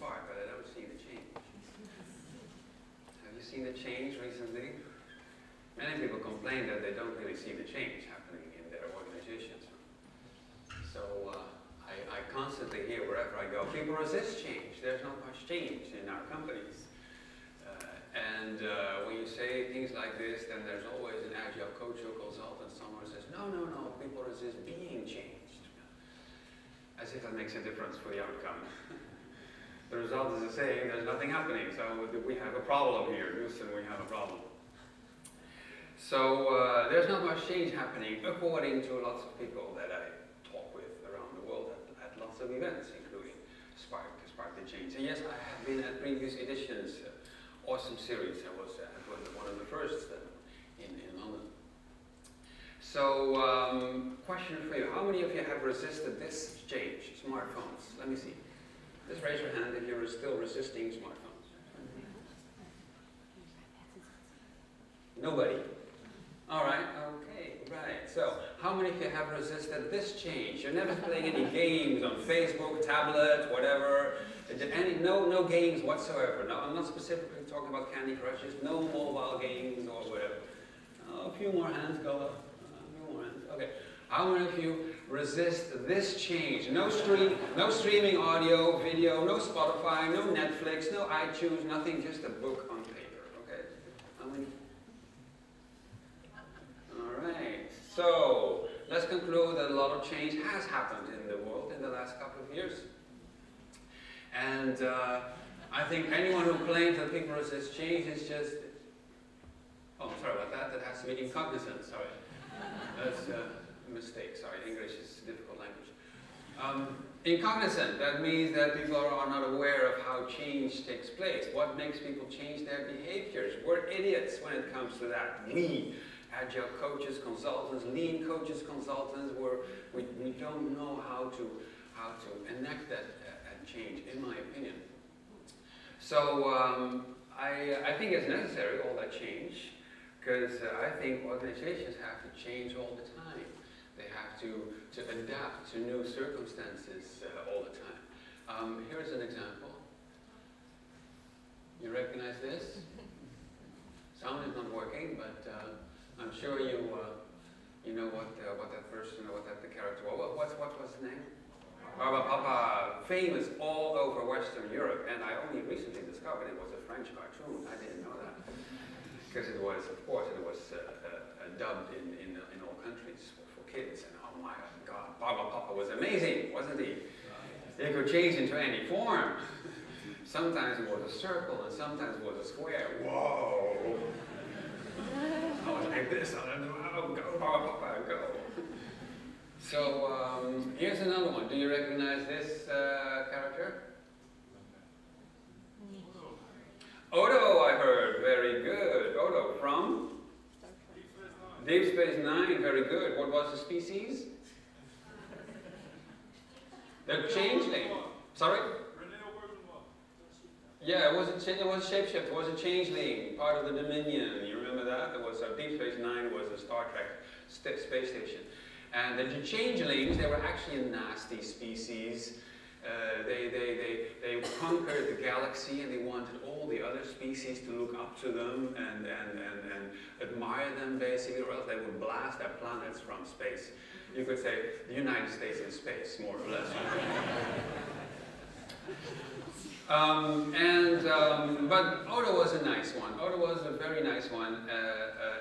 spark, but I don't see the change. Have you seen the change recently? Many people complain that they don't really see the change happening in their organizations. So I constantly hear wherever I go, people resist change. There's not much change in our companies. When you say things like this, then there's always an agile coach or consultant somewhere says, no, no, no, people resist being changed. As if that makes a difference for the outcome. The result is the same, there's nothing happening. So we have a problem here, Houston, we have a problem. So there's not much change happening according to lots of people that I talk with around the world at lots of events, including Spark the Change. And yes, I have been at previous editions, awesome series. I was one of the first in London. So, question for you. How many of you have resisted this change? Smartphones. Let me see. Just raise your hand if you're still resisting smartphones. Nobody? All right, okay, right. So, how many of you have resisted this change? You're never playing any games on Facebook, tablet, whatever. No games whatsoever. No, I'm not specifically talking about Candy Crushes. No mobile games or whatever. Oh, a few more hands go up. A few more hands. Okay. How many of you resist this change? No streaming audio, video, no Spotify, no Netflix, no iTunes, nothing, just a book on paper. Okay. How many? All right. So let's conclude that a lot of change has happened in the world in the last couple of years. And I think anyone who claims that people resist change is just, oh, sorry about that, that has to be incognizant, sorry. That's a mistake, sorry, English is a difficult language. Incognizant, that means that people are not aware of how change takes place. What makes people change their behaviors? We're idiots when it comes to that. We, agile coaches, consultants, lean coaches, consultants, we don't know how to enact that change, in my opinion. So I think it's necessary, all that change, because I think organizations have to change all the time. They have to adapt to new circumstances all the time. Here's an example. You recognize this? Sound is not working, but I'm sure you know what that person, what the character was. What was his name? Papa, famous all over Western Europe, and I only recently discovered it was a French cartoon. I didn't know that, because it was, of course, it was dubbed in all countries for kids. And oh my God, Papa was amazing, wasn't he? He could change into any form. Sometimes it was a circle, and sometimes it was a square. Whoa! I was like this. I don't know how. Go, Papa, go. So here's another one. Do you recognize this character? Odo, I heard. Very good. Odo from? Deep Space Nine. Very good. What was the species? The changeling. Sorry? Yeah, it was a shapeshifter. It was a changeling, part of the Dominion. You remember that? It was Deep Space Nine was a Star Trek space station. And the changelings, they were actually a nasty species. They conquered the galaxy, and they wanted all the other species to look up to them and admire them, basically, or else they would blast their planets from space. You could say the United States in space, more or less. But Odo was a nice one. Odo was a very nice one,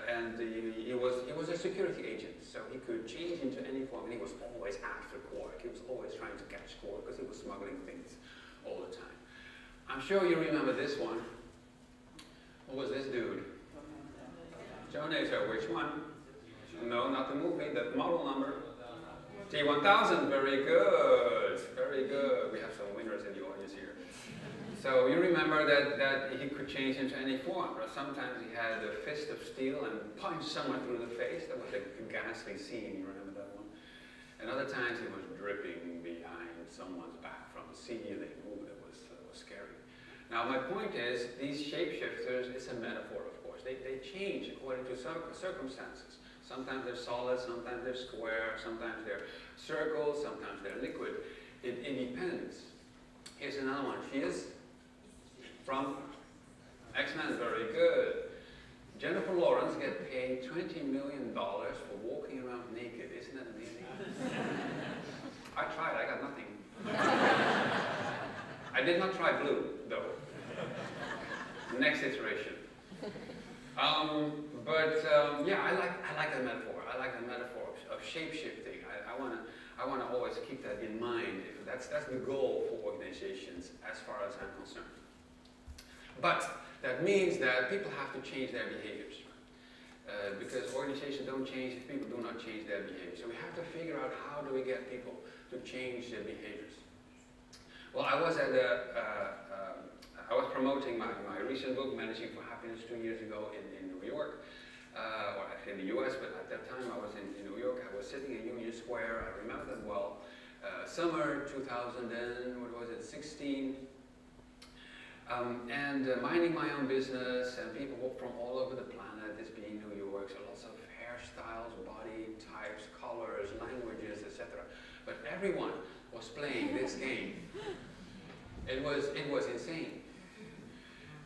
and he was a security agent, so he could change into any form, and he was always after Quark. He was always trying to catch Quark, because he was smuggling things all the time. I'm sure you remember this one. What was this dude? Jonator, which one? No, not the movie, the model number. T1000, very good, very good. We have some winners in the audience here. So you remember that he could change into any form. Or sometimes he had a fist of steel and punched someone through the face. That was a ghastly scene, you remember that one? And other times he was dripping behind someone's back from the ceiling. Ooh, that was scary. Now my point is, these shapeshifters, it's a metaphor, of course. They change according to circumstances. Sometimes they're solid, sometimes they're square, sometimes they're circles, sometimes they're liquid. It depends. Here's another one. She is from X-Men. Very good. Jennifer Lawrence gets paid $20 million for walking around naked. Isn't that amazing? I tried. I got nothing. I did not try blue, though. Next iteration. Yeah, I like that metaphor. I like the metaphor of shape-shifting. I want to always keep that in mind. That's the goal for organizations, as far as I'm concerned. But that means that people have to change their behaviors. Because organizations don't change if people do not change their behavior. So we have to figure out how do we get people to change their behaviors. Well, I was promoting my recent book, Managing for Happiness, 2 years ago in New York, or actually in the US, but at that time I was in New York. I was sitting in Union Square. I remember that well. Summer 2016. Minding my own business, and people from all over the planet, this being New York, so lots of hairstyles, body types, colors, languages, etc. But everyone was playing this game. It was insane.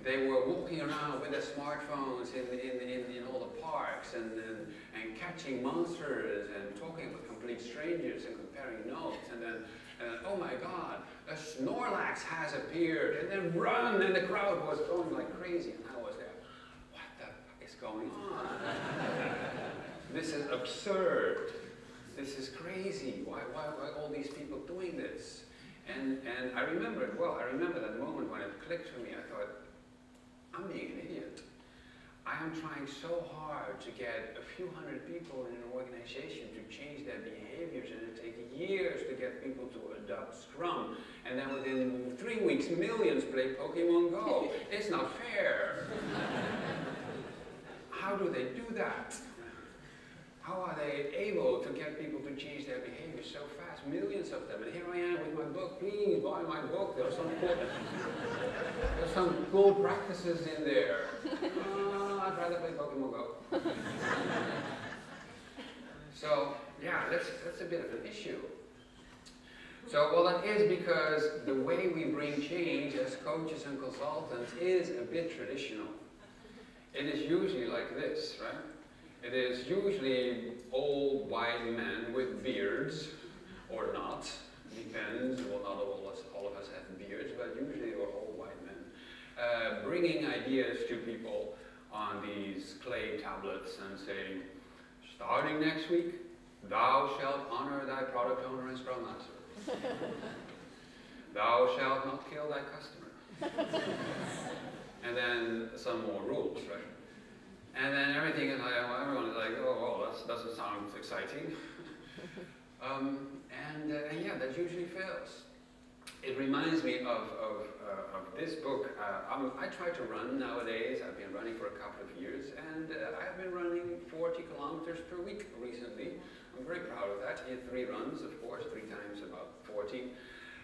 They were walking around with their smartphones in all the parks and catching monsters and talking with complete strangers and comparing notes, and then oh my God, a Snorlax has appeared, and then run, and the crowd was going like crazy, and I was there. What the fuck is going on? This is absurd. This is crazy. Why all these people doing this? And I remember it well. I remember that moment when it clicked for me. I thought, I'm being an idiot. I am trying so hard to get a few hundred people in an organization to change their behaviors, and it takes years to get people to adopt Scrum, and then within 3 weeks millions play Pokemon Go. It's not fair. How do they do that? How are they able to get people to change their behavior so fast? Millions of them. And here I am with my book. Please buy my book. There's some cool practices in there. I'd rather play Pokemon Go. So yeah, that's a bit of an issue. So well, that is because the way we bring change as coaches and consultants is a bit traditional. It is usually like this, right? It is usually old white men with beards, or not, depends. Well, not all of us have beards, but usually we're old white men, bringing ideas to people on these clay tablets and saying, starting next week, thou shalt honor thy product owner and Scrum Master. Thou shalt not kill thy customer. And then some more rules, right? And then everything is like, everyone is like, oh, well, that doesn't sound exciting. Yeah, that usually fails. It reminds me of this book. I try to run nowadays. I've been running for a couple of years, and I've been running 40 kilometers per week recently. I'm very proud of that. I had 3 runs, of course, 3 times about 40.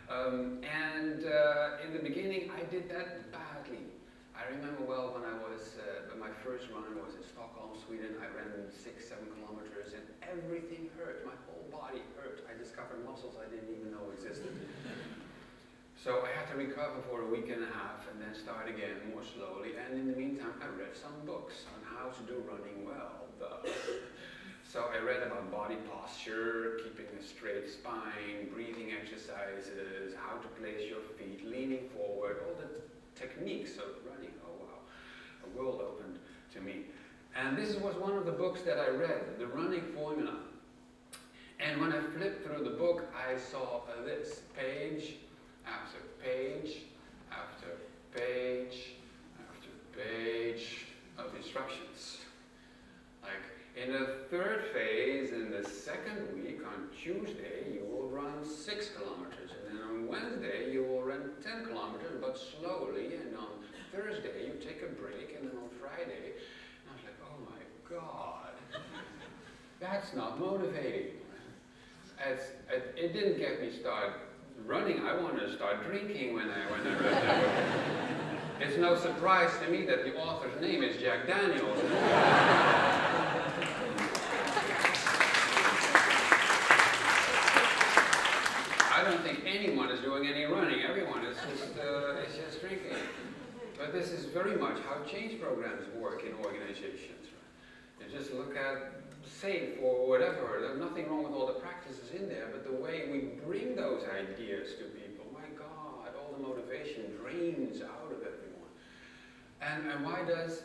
In the beginning, I did that badly. I remember well when I was, my first run was in Stockholm, Sweden. I ran 6-7 kilometers, and everything hurt. My whole body hurt. I discovered muscles I didn't even know existed. So I had to recover for a week and a half and then start again more slowly. And in the meantime, I read some books on how to do running well. So I read about body posture, keeping a straight spine, breathing exercises, how to place your feet, leaning forward, all the techniques of running. Oh wow, a world opened to me. And this was one of the books that I read, The Running Formula. And when I flipped through the book, I saw this, page after page after page after page of instructions. Like, in the 3rd phase, in the 2nd week, on Tuesday, you will run 6 kilometers. And then on Wednesday, you will run 10 kilometers, but slowly. And on Thursday, you take a break. And then on Friday, and I was like, oh my God, that's not motivating. It didn't get me started running. I wanted to start drinking when I read that book. It's no surprise to me that the author's name is Jack Daniels. I don't think anyone is doing any running. Everyone is just drinking. But this is very much how change programs work in organizations. Right? You just look at SAFE or whatever. There's nothing wrong with all the practices in there, but the way we bring those ideas to people, my God, all the motivation drains out of everyone. And why does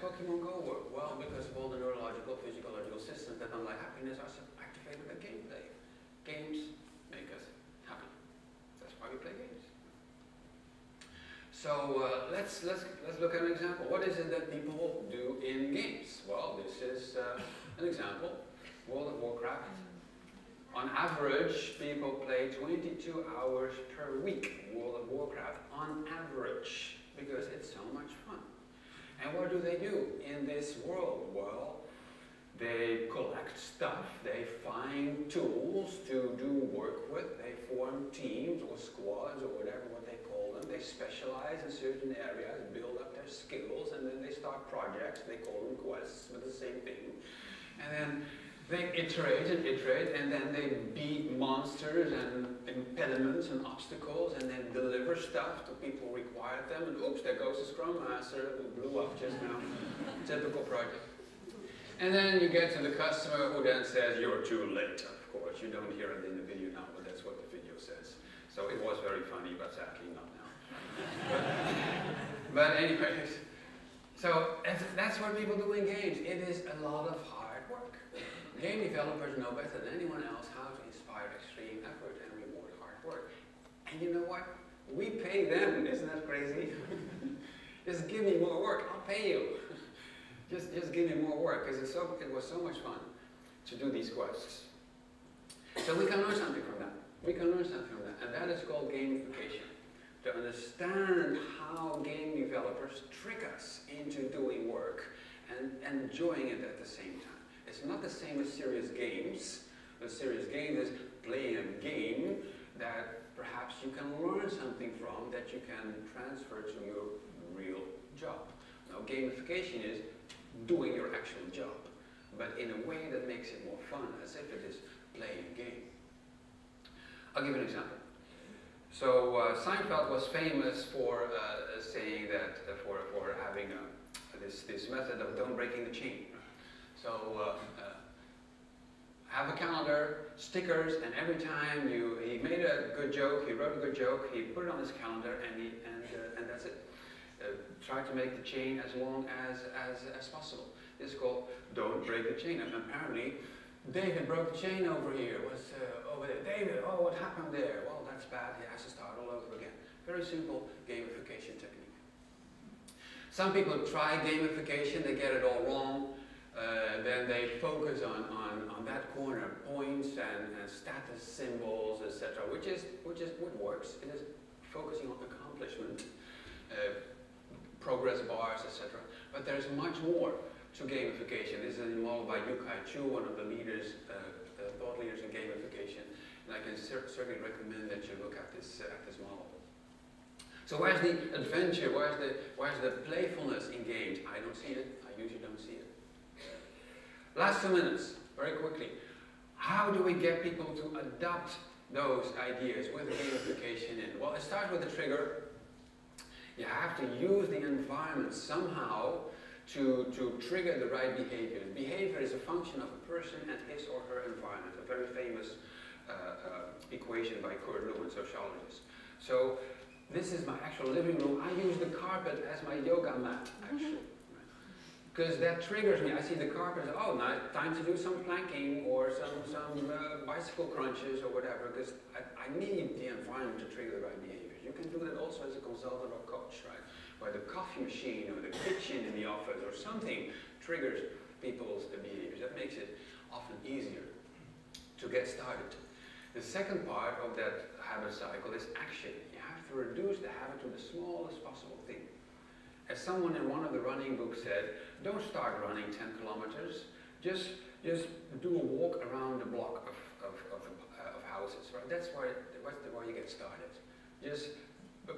Pokemon Go work? Well, because of all the neurological, physiological systems that, unlike happiness, are activated by gameplay. Games make us happy. That's why we play games. So let's look at an example. What is it that people do in games? Well, this is an example. World of Warcraft. On average, people play 22 hours per week. World of Warcraft on average, because it's so much fun. And what do they do in this world? Well, they collect stuff, they find tools to do work with, they form teams or squads or whatever what they call them. They specialize in certain areas, build up their skills, and then they start projects. They call them quests, but the same thing. And then they iterate, and then they beat monsters and impediments and obstacles, and then deliver stuff to people who require them. And oops, there goes the Scrum Master who blew up just now. Typical project. And then you get to the customer who then says, "You're too late." Of course, you don't hear it in the video now, but that's what the video says. So it was very funny, but sadly not now. but anyways, so that's what people do in games. It is a lot of hard work. Game developers know better than anyone else how to inspire extreme effort and reward hard work. And you know what? We pay them. Isn't that crazy? Just give me more work. I'll pay you. Just give me more work, because it was so much fun to do these quests. So we can learn something from that. We can learn something from that. And that is called gamification. To understand how game developers trick us into doing work and enjoying it at the same time. It's not the same as serious games. A serious game is playing a game that perhaps you can learn something from that you can transfer to your real job. Now, gamification is doing your actual job, but in a way that makes it more fun, as if it is playing a game. I'll give you an example. So Seinfeld was famous for saying that, for having this method of don't breaking the chain. So have a calendar, stickers, and every time he made a good joke, he wrote a good joke, he put it on his calendar, and that's it. Try to make the chain as long as possible. This is called don't break the chain. And apparently, David broke the chain over here. What's over there? David, oh, what happened there? Well, that's bad. He has to start all over again. Very simple gamification technique. Some people try gamification, they get it all wrong. Then they focus on that corner, points and status symbols, etc., which works. It is focusing on accomplishment. Progress bars, etc. But there's much more to gamification. This is involved by Yu-Kai Chu, one of the leaders, thought leaders in gamification, and I can certainly recommend that you look at this model. So where's the adventure? Where's the playfulness in games? I don't see it. I usually don't see it. Last 2 minutes, very quickly. How do we get people to adopt those ideas with gamification in? Well, it starts with a trigger. You have to use the environment somehow to trigger the right behavior. Behavior is a function of a person and his or her environment, a very famous equation by Kurt Lewin, sociologist. So this is my actual living room. I use the carpet as my yoga mat, actually. Because that triggers me. I see the carpet, oh, now time to do some planking or some bicycle crunches or whatever, because I need the environment to trigger the right behaviors. You can do that also as a consultant or coach, right? Where the coffee machine or the kitchen in the office or something triggers people's behaviors. That makes it often easier to get started. The second part of that habit cycle is action. You have to reduce the habit to the smallest possible thing. As someone in one of the running books said, don't start running 10 kilometers, just do a walk around the block of houses, right? That's where you get started. Just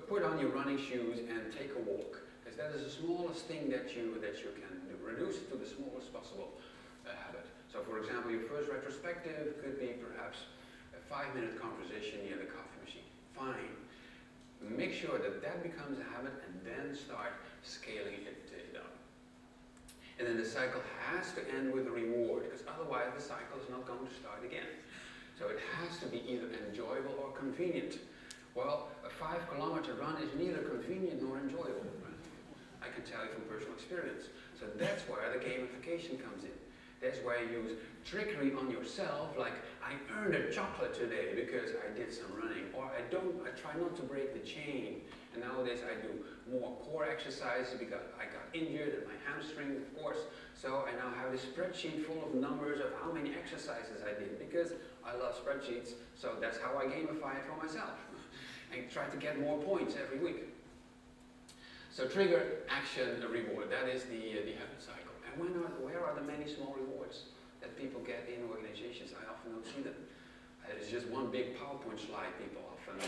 put on your running shoes and take a walk, because that is the smallest thing that you can do. Reduce it to the smallest possible habit. So for example, your first retrospective could be perhaps a 5-minute conversation near the coffee make sure that that becomes a habit, and then start scaling it up. And then the cycle has to end with a reward, because otherwise the cycle is not going to start again. So it has to be either enjoyable or convenient. Well, a 5-kilometer run is neither convenient nor enjoyable. Right? I can tell you from personal experience. So that's where the gamification comes in. That's where you use trickery on yourself, like I earned a chocolate today because I did some running, or I try not to break the chain. And nowadays I do more core exercises because I got injured at my hamstring, of course. So I now have this spreadsheet full of numbers of how many exercises I did because I love spreadsheets. So that's how I gamify it for myself. And try to get more points every week. So trigger, action, reward. That is the habit cycle. And where are the many small rewards that people get in organizations? I often don't see them. It's just one big PowerPoint slide people often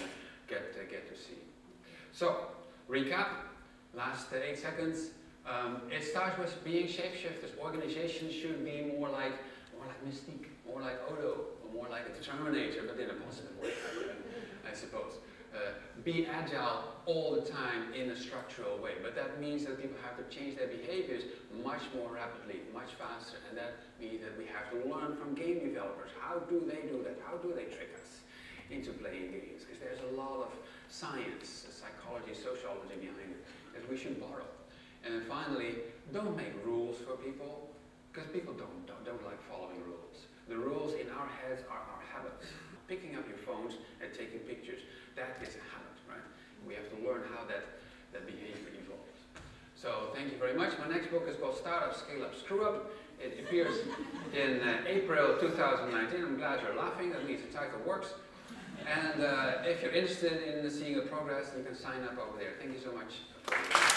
get to see. So, recap, last 8 seconds. It starts with being shapeshifters. Organizations should be more like Mystique, more like Odo, or more like a Terminator, but in a positive way, I suppose. Be agile all the time in a structural way, but that means that people have to change their behaviors much more rapidly, much faster, and that means that we have to learn from game developers. How do they do that? How do they trick us into playing games? Because there's a lot of science, psychology, sociology behind it that we should borrow. And then finally, don't make rules for people, because people don't like following rules. The rules in our heads are our habits. Picking up your phones and taking pictures, that is a habit, right? We have to learn how that behavior evolves. So thank you very much. My next book is called Startup, Scale Up, Screw Up. It appears in April 2019. I'm glad you're laughing. That means the title works. And if you're interested in seeing the progress, you can sign up over there. Thank you so much.